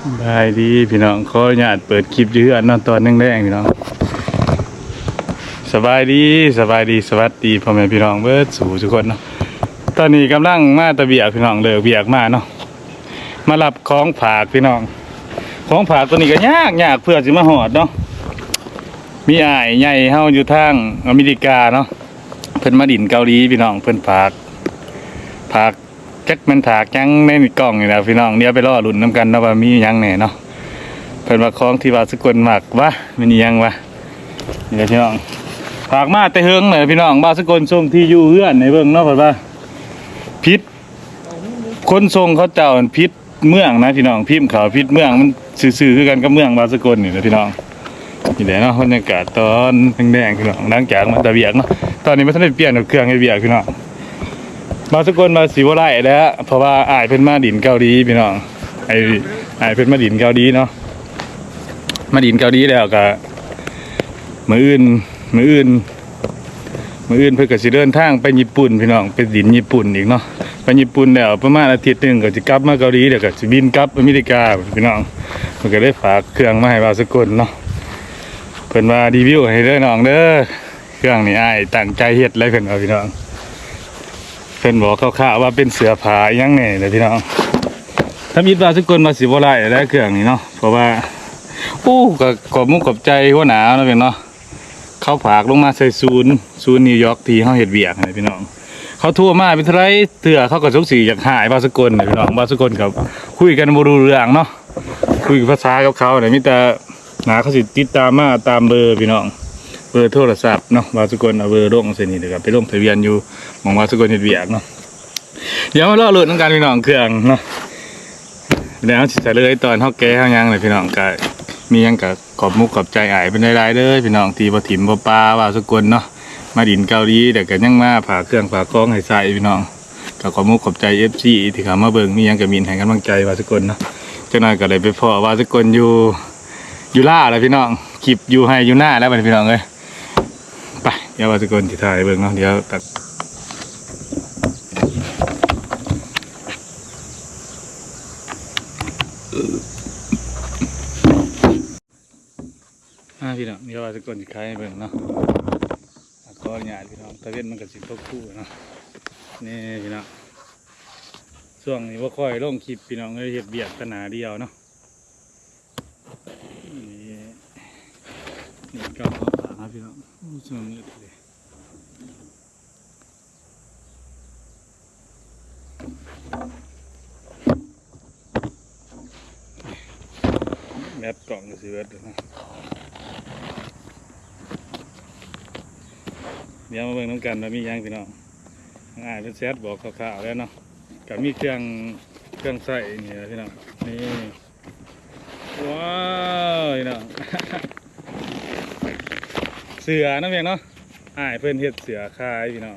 บายดีพี่น้องขออนุญาตเปิดคลิปยื้ออันนอนตอนแดงๆพี่น้องสบายดีสวัสดีพ่อแม่พี่น้องเบิดสู่ทุกคนเนาะตอนนี้กำลังมาตะเบียกพี่น้องเลิกเบียกมาเนาะมารับของฝากพี่น้องของฝากตัวนี้ก็ยากเพื่อสิมาหอดเนาะมีอ้ายใหญ่เฮาอยู่ทางอเมริกาเนาะเพิ่นมาดินเกาหลีพี่น้องเพิ่นฝากจักมันถากยังในกล่องนี่แหละพี่น้องเดี๋ยวไปรอลุ้นน้ำกันเนาะว่ามียังแหน่เนาะเพิ่นว่าของที่ว่าสกลมากวะมียังวะนี่แหละพี่น้องฝากมาแต่เฮิงเลยพี่น้องบ้านสกลส่งที่อยู่เฮือนในเบิ่งเนาะเพิ่นว่าพิษคนส่งเขาเจ้าพิษเมืองนะพี่น้องพิมพ์เขาพิษเมืองมันซื่อๆคือกันกับเมืองบ้านสกลนี่แหละพี่น้องนี่แหละเนาะบรรยากาศตอนแดงๆพี่น้องหลังจากมาตะเบียกเนาะตอนนี้มันทันได้เปลี่ยนเครื่องให้เบียกพี่น้องบ้านสกลมาสิบ่ได้แล้วเพราะว่าอ้ายเพิ่นมาดินเกาหลีพี่น้องอ้ายเพิ่นมาดินเกาหลีเนาะมาดินเกาหลีแล้วก็มื้ออื่นเพิ่นก็สิเดินทางไปญี่ปุ่นพี่น้องไปดินญี่ปุ่นอีกเนาะไปญี่ปุ่นแล้วประมาณอาทิตย์นึงก็สิกลับมาเกาหลีเดี๋ยวก็สิบินกลับอเมริกาพี่น้องเพิ่นก็ได้ฝากเครื่องมาให้บ่าวสกลเนาะเพิ่นว่ารีวิวให้เด้อน้องเด้อเครื่องนี่อ้ายตั้งใจเฮ็ดเลยเพิ่นว่าพี่น้องเพิ่นบอกคร่าวๆว่าเป็นเสื้อผ้าอีหยังแหน่เด้อพี่น้องถ้ามีบ่าวสกลมาสิบ่ได้แล้วเครื่องนี้เนาะเพราะว่าก็ขอบมุกขอบใจหัวหน้าเนาะเพิ่นเนาะเขาฝากลงมาใส่ศูนย์นิวยอร์กที่เขาเห็ดเบียกนะพี่น้องเขาทั่วมาเป็นไรเถื่อเขาก็สงสีอยากหายบาสกลนะพี่น้องบาสกลกับคุยกันบรูเรื่องเนาะคุยภาษากับเขาเนี่ยมิแต่หนาเขาสิติดตามมาตามเบอร์พี่น้องเบอร์โทรศัพท์เนาะบาสกลเอาเบอร์ลงเส้นนี้เดี๋ยวไปลงทะเบียนอยู่มองบาสกลเห็ดเบียกเนาะเดี๋ยวมาล่อหลุดน้ำกันพี่น้องเครื่องเนาะเดี๋ยวสิจะเลยตอนเขาแก้เขายังเลยพี่น้องก็มียังกับขอบมุกขอบใจอ้ายเป็นได้ๆเด้อพี่น้องตีบ่ถิ่มบ่ปลาว่าสกลเนาะมาดินเกาหลีแต่ก็ยังมาผ่าเครื่องผ่ากองให้ใส่พี่น้องก็ขอบมุกขอบใจ FC ที่เข้ามาเบิ่งมียังก็มีให้กำลังใจว่าสกลเนาะจังหน่อยก็เลยไปพ้อว่าสกลอยู่ล่าแล้วพี่น้องคลิปอยู่ให้อยู่หน้าแล้วบัดพี่น้องเอ้ยไปเดี๋ยวว่าสกลสิถ่ายเบิ่งเนาะเดี๋ยวตัดพี่น้องเดี๋ยวว่าสกลสิขายให้เบิ่งเนาะก็หยาดพี่น้องตะเวนมันก็สิตกคู่เนาะนี่พี่น้องช่วงนี้ว่าค่อยลงคลิปพี่น้องเลยเห็ดเบียดขนาดเดียวเนาะนี่ก็ขอฝากนะพี่น้องช่วงนี้เลยแมปกล่องก็สิเวิร์ดนะเดี๋ยวมาเบิ่งน้ำกันว่ามียังพี่น้องง่ายเป็นแซดบอกข่าวๆแล้วเนาะกับมีเครื่องใส่นี่พี่น้องนี่ว้าวพี่น้องเสือนะเพียงเนาะเพื่อนเฮ็ดเสือคายพี่น้อง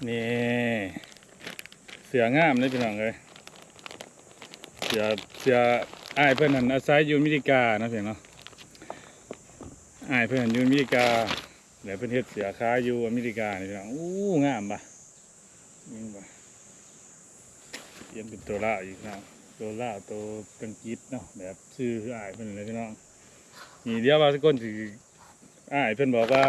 นี่เสืองามเลยพี่น้องเลยเสือเพื่อนหันอาศัยอยู่อเมริกานะเพียงเนาะเพื่อนอยู่อเมริกาเดี๋ยวเพื่อนเฮ็ดเสือคายอยู่อเมริกานี่พี่น้องงามปะยิ่งปะเยี่ยมเป็นตัวล่าอีกนะตัวล่าตัวกังกิดเนาะแบบชื่อเพื่อนเลยพี่น้องนี่เดี๋ยวว่าสกลสิเพื่อนบอกว่า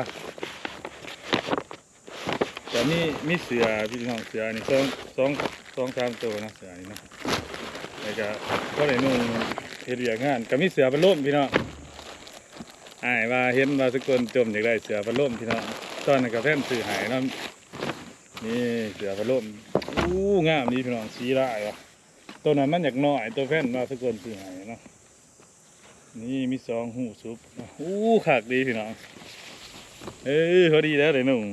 แต่มีเสือพี่น้องเสือนี่สองสามตัวนะเสือนี่นะแล้วก็ได้นุ่งเฮ็ดเวียกงานก็มีเสือพัดลมพี่น้องว่าเห็นว่าสกลจมอยากได้เสือพัดลมพี่น้องตอนนั้นก็แฟนซื้อให้เนาะนี่เสือพัดลมงามนี่พี่น้องสีลายวะตัวนั้นมันอยากน้อยตัวแฟนว่าสกลซื้อให้เนาะนี่มี2หูซุปขากดีพี่น้องพอดีแล้วเลยหนุ่ม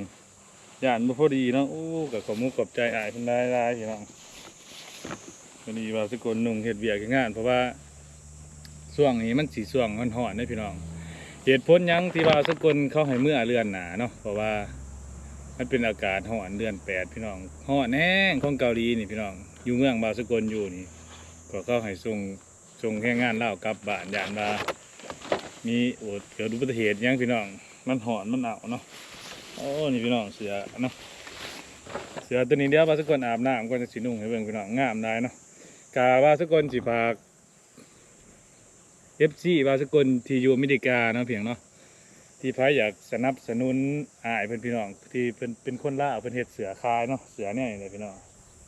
ย่านพอดีเนาะกับขอมุกขอบใจเพิ่นได้พี่น้องพอดีว่าสกลนุ่งเฮ็ดเวียกงานเพราะว่าช่วงนี้มันสีช่วงมันห่อนได้พี่น้องเหตุผลยังที่ว่าสกลเขาให้เมื่อเดือนหนาเนาะเพราะว่ามันเป็นอากาศห่อนเดือน8พี่น้องห่อนแห้งของเกาหลีนี่พี่น้องอยู่เมืองบาสกลอยู่นี่ก็เขาให้ส่งแค่งานเล่ากลับบ้านย่านว่ามีเกิดอุบัติเหตุยังพี่น้องมันห่อนมันหนาวเนาะนี่พี่น้องเสือเนาะเสือตัวนี้เดี๋ยวบาสกลอาบน้ำก็จะสีนุ่งให้เบิ่งพี่น้องงามได้เนาะ กาว่าสกลสิฝาก FC ว่าสกลที่อยู่อเมริกาเนาะเพียงเนาะที่พายอยากสนับสนุนอ้ายเพิ่นพี่น้องที่เป็นคนลาวเพิ่นเฮ็ดเสือคายเนาะเสือเนี่ยนี่พี่น้อง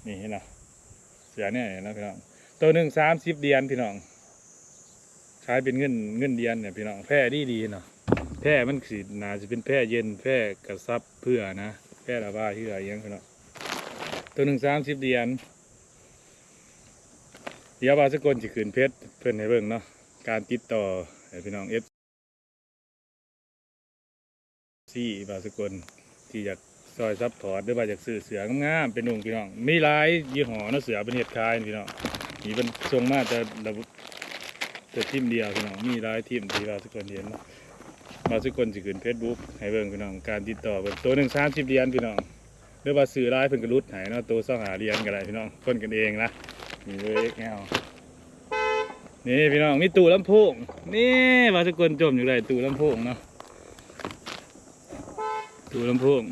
นี่เห็นนะเสือเนี่ยนะพี่น้องตัวหนึ่ง30 เหรียญพี่น้องขายเป็นเงินเหรียญเนี่ยพี่น้องแพร่ดีเนาะแพร่มันสิน่าจะเป็นแพร่เย็นแพร่กระซับเพื่อนะแพร่ระบายที่ไหนยังพี่น้องตัวหนึ่ง30 เหรียญเดี๋ยวว่าสกลสิขึ้นเพชรเพิ่นให้เบิ่งเนาะการติดต่อให้พี่น้อง FC ว่าสกลที่อยากซอยซับพอร์ตหรือว่าอยากซื้อเสืองามๆเป็นนุ่งพี่น้องมีหลายยี่ห้อเนาะเสือเป็นเห็ดคายพี่น้องนี่เป็นทรงมาแต่ทีมเดียวพี่น้องมีหลายทีมที่ว่าสกลเห็นเนาะว่าสกลสิขึ้นเฟซบุ๊กให้เบิ่งพี่น้องการติดต่อเบิ่งตัวหนึ่ง30 เหรียญพี่น้องหรือว่าซื้อหลายเพิ่นก็รุดให้เนาะตัว25 เหรียญก็ได้พี่น้องคนกันเองนะนี่เลย XL นี่พี่น้องมีตู้ลำโพงนี่ว่าสกลจมอยู่ได้ตู้ลำโพงเนาะตู้ลำโพง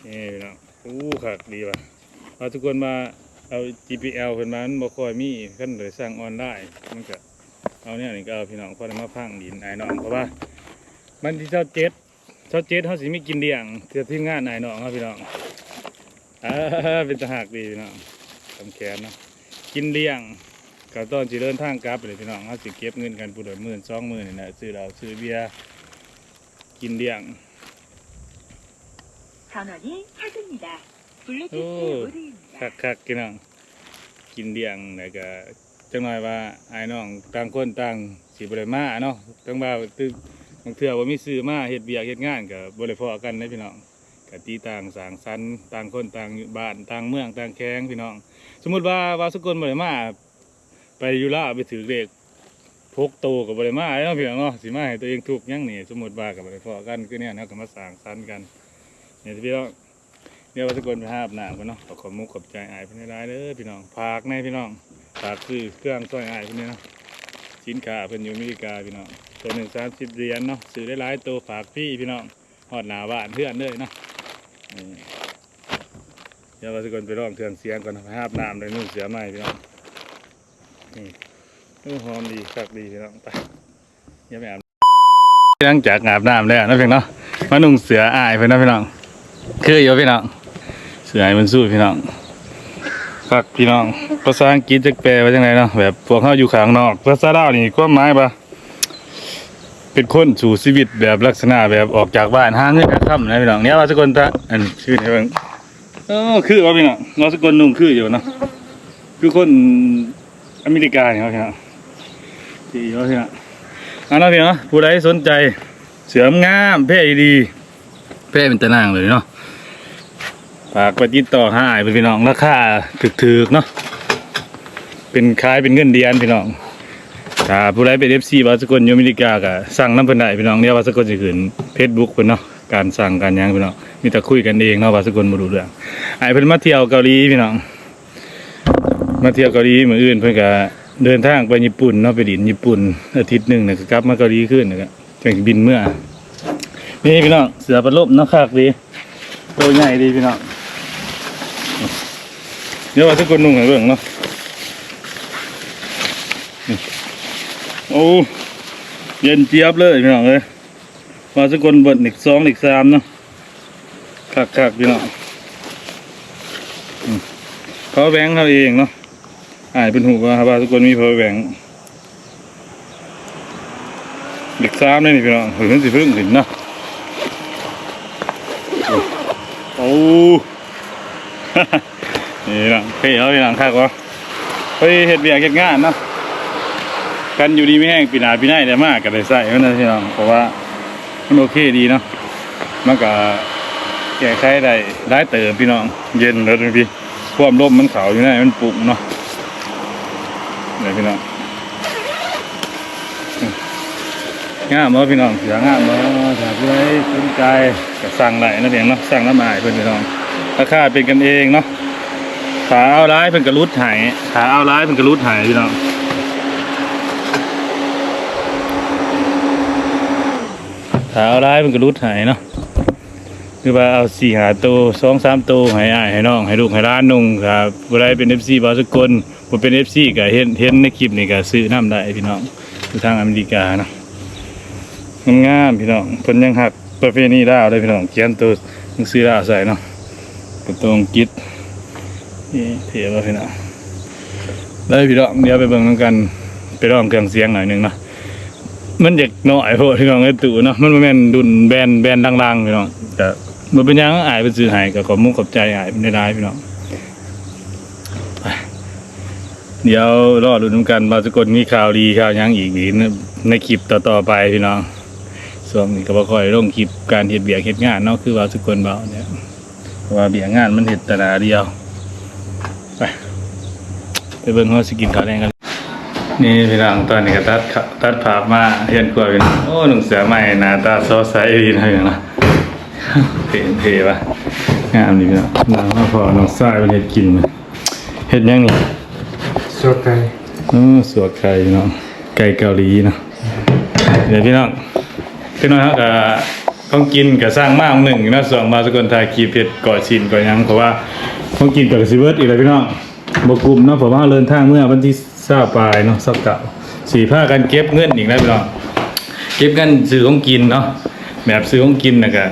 นี่พี่น้องขัดดีว่ะว่าทุกคนมาเอา GPL เพิ่นมามันบ่ค่อยมีขั้นเลยสร้างออนไลน์มันก็เอาเนี่ยนี่ก็เอาพี่น้องพอได้มาพังดินไอ้น้องเพราะว่ามันที่เจ้าเจ็ดเขาสิมีกินเลี้ยงเกือบที่งานไอ้น้องครับพี่น้องเป็นตะหักดีพี่น้องทำแขนเนาะกินเลี้ยงกับตอนสิเดินทางกลับเลยพี่น้องเขาสิเก็บเงินกันผู้ใด10,000 20,000นี่นะซื้อเหล้าซื้อเบียร์กินเลี้ยง전원이 켜집니다. 블루투스 모드입니다. คักๆพี่น้องกินเลี้ยงแล้วก็จังหน่อยว่าไอ้น้องต่างคนต่างสิบ่ได้มาเนาะตั้งว่าตึกบางเทื่อว่ามีซื้อมาเฮ็ดเวียกเฮ็ดงานก็บ่ได้พอกันนะพี่น้องก็ตีต่างสร้างสรรค์ต่างคนต่างบ้านต่างเมืองต่างแข้งพี่น้องสมมุติว่าสกลบ่ได้มาไปอยู่ลาวไปถือเลขพกโตก็บ่ได้มาเนาะพี่น้องเนาะสิมาให้ตัวเองทุกข์หยังนี่สมมุติว่าก็บ่ได้พอกันคือเนี่ยเฮาก็มาสร้างสรรค์กันนี่พี่น้องเดี๋ยวว่าสกลไปหาอาบน้ำกันเนาะขอมุกขอบใจอ้ายเพิ่นหลายๆเด้อพี่น้องฝากในพี่น้องฝากซื้อเครื่องซอยอ้ายเพิ่นนี่เนาะสินค้าเพิ่นอยู่อเมริกาพี่น้องตัวหนึ่ง30 เหรียญเนาะซื้อได้หลายตัวฝากพี่พี่น้องฮอดหน้าบ้านเพื่อนเลยเนาะนี่เดี๋ยวว่าสกลไปร้องเครื่องเสียงก่อนไปหาอาบน้ำเลยนุ่งเสือใหม่พี่น้องนี่หอมดีคักดีพี่น้องไปอย่าไปอาบหลังจากอาบน้ำแล้วนะพี่น้องมานุ่งเสืออ้ายเพิ่นนะพี่น้องคืออยู่พี่น้องเสือให้มันสู้พี่น้องคักพี่น้องภาษาอังกฤษจะแปลว่าจังไงเนาะแบบพวกเขาอยู่ข้างนอกภาษาลาวนี่ความหมายว่าเป็นคนสู่ชีวิตแบบลักษณะแบบออกจากบ้านหาเงินหาค่ำนะพี่น้องเนี่ยว่าสกลตะอันชื่อให้เบิ่งคือว่าพี่น้องว่าสกลนุ่งคืออยู่เนาะคือคนอเมริกาเนี่ยพี่น้องที่ว่าพี่น้องเอาละพี่น้องผู้ใดสนใจเสืองามแพร่ดีแพร่เป็นตะนางเลยเนาะฝากไปติดต่อหาอ้ายพี่น้องราคาถูกๆเนาะเป็นขายเป็นเงินเดือนพี่น้องถ้าผู้ใดเป็น FC ว่าสกลอยู่อเมริกาก็สั่งน้ำเพิ่นได้พี่น้องเนี่ยว่าสกลสิขึ้น Facebook เพิ่นเนาะการสั่งการหยังพี่น้องมีแต่คุยกันเองเนาะว่าสกลบ่รู้เรื่องอ้ายเพิ่นมาเที่ยวเกาหลีพี่น้องมาเที่ยวเกาหลีมื้ออื่นเพิ่นก็เดินทางไปญี่ปุ่นเนาะไปดินญี่ปุ่นอาทิตย์นึงน่ะก็กลับมาเกาหลีขึ้นน่ะก็จังบินเมื่อนี่พี่น้องเสือพัดลมเนาะคักดีตัวใหญ่ดีพี่น้องเดี๋ยวว่าสกลนุ่งให้เบิ่งเนาะโอ้เย็นเจี๊ยบเลยพี่น้องเอ้ยว่าสกลเบิดอีก2อีก3เนาะคักๆพี่น้องเขาแบงค์เขาเองเนาะอ้ายเป็นหูว่าสกลมีเพอแบงค์อีก3เลยนี่พี่น้องเพิ่นสิเพิ่งขึ้นเนาะโอ้ นี่นะพี่เขาพี่หลังคักวะเฮ้ยเฮ็ดเบียกเฮ็ดงานเนาะกันอยู่ดีไม่แห้งปีหน้าปีหน้าได้มากก็ได้ใส่มันนะพี่น้องเพราะว่ามันโอเคดีเนาะมันก็แก้ไขได้หลายเติมพี่น้องเย็นแล้วพี่ความลมมันเขาอยู่ในมันปลุกเนาะนี่พี่น้องงามบ่พี่น้องเสืองามบ่ถ้าผู้ใดสนใจก็สั่งได้นะเพียงเนาะสั่งน้ำอ้ายเพิ่นพี่น้องราคาเป็นกันเองเนาะขาเอาร้ายเพิ่นกระลุดหายขาเอาร้ายเพิ่นกระลุดหายพี่น้องขาเอาร้ายเพิ่นกระลุดหายเนาะ คือว่าเอา4-5ตัว2-3ตัวให้อ้ายให้น้องให้ลูกให้หลานนุ่งครับบ่ได้เป็น FC บ่าวสกลบ่เป็น FC ก็เห็นในคลิปนี่ก็ซื้อน้ำได้พี่น้องอยู่ทางอเมริกาเนาะงามๆพี่น้องเพิ่นยังฮักประเพณีลาวเลยพี่น้องเขียนตัวหนังสือลาวใส่เนาะเป็นตัวอังกฤษนี่เท่บ่พี่น้องได้พี่น้องเดี๋ยวไปเบิ่งนำกันไปลองเครื่องเสียงหน่อยหนึงเนาะมันเด็กน้อยโพดพี่น้องไอ้ตู่เนาะมันบ่แม่นดุนแบนดังๆพี่น้องแต่บ่เป็นหยังอ้ายเป็นซื้อให้ก็ขอบมุกขอบใจอ้ายเป็นได้พี่น้องไปเดี๋ยวรอลุ้นกันว่าสกลมีข่าวดีข่าวหยังอีกในคลิปต่อๆไปพี่น้องส่วนนี้ก็บ่ค่อยลงคลิปการเฮ็ดเบียกเฮ็ดงานเนาะคือว่าสกลเบาเนี่ยเพราะว่าเบียกงานมันเฮ็ดแต่หน้าเดียวไปเบิ่งเฮาสิกินข้าวแดงกันนี่พี่น้องตอนนี้ก็ตัดภาพมาเห็นกว่าพี่น้องโอ้หนุ่มเสือใหม่หน้าตาซอใสดีนะพี่น้องเท่ป่ะงามดีพี่น้องน้องพอน้องทรายเป็นเห็ดกินเห็ดยังนี่ สดไก่ สวกไก่พี่น้องไก่เกาหลีเนาะเดี๋ยวพี่น้องครับก็ต้องกินกับสร้างมากหนึ่งนะสองมาสกลไทยกีเผ็ดก่อชินก่อยังเพราะว่าต้องกินกับซิเวิร์ดอีกเลยพี่น้องบกุมเนาะเพราะว่าเดินทางเมื่อวันที่20ปลายเนาะ20 เก่าสี่ผ้ากันเก็บเงินอีกแล้วพี่น้องเก็บเงินซื้อของกินเนาะแบบซื้อของกินนะก็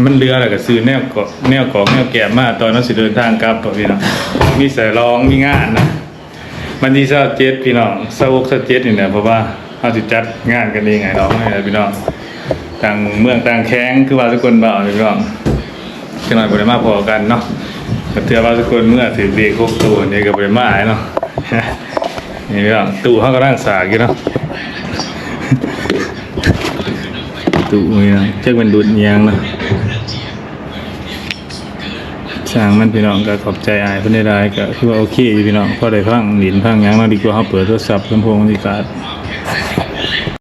มันเรืออะไรก็ซื้อแนวแกะมาตอนนั้นสิเดินทางกลับพี่น้องมีสายรองมีงานนะมันที่27พี่น้อง26-27นี่แหละเพราะว่าเขาสิจัดงานกันเองไงน้องให้พี่น้องต่างเมืองต่างแข้งคือว่าทุกคนบ่าวพี่น้องจังหน่อยบ่ได้มาพอกันเนาะเทื่อว่าทุกคนเมื่อถือเบรกครบตัวนี่ก็บ่ได้มาเนาะนี่พี่น้องตู้เขากำลังสากอยู่เนาะตู้นี่นะจักเป็นดุดเอียงเนาะช่างมันพี่น้องก็ขอบใจอ้ายเพิ่นได้ๆก็คือว่าโอเคอยู่พี่น้องพอได้พังหลินพังหยังเนาะดีกว่าเฮาเปิดโทรศัพท์ลำโพงบรรยากาศ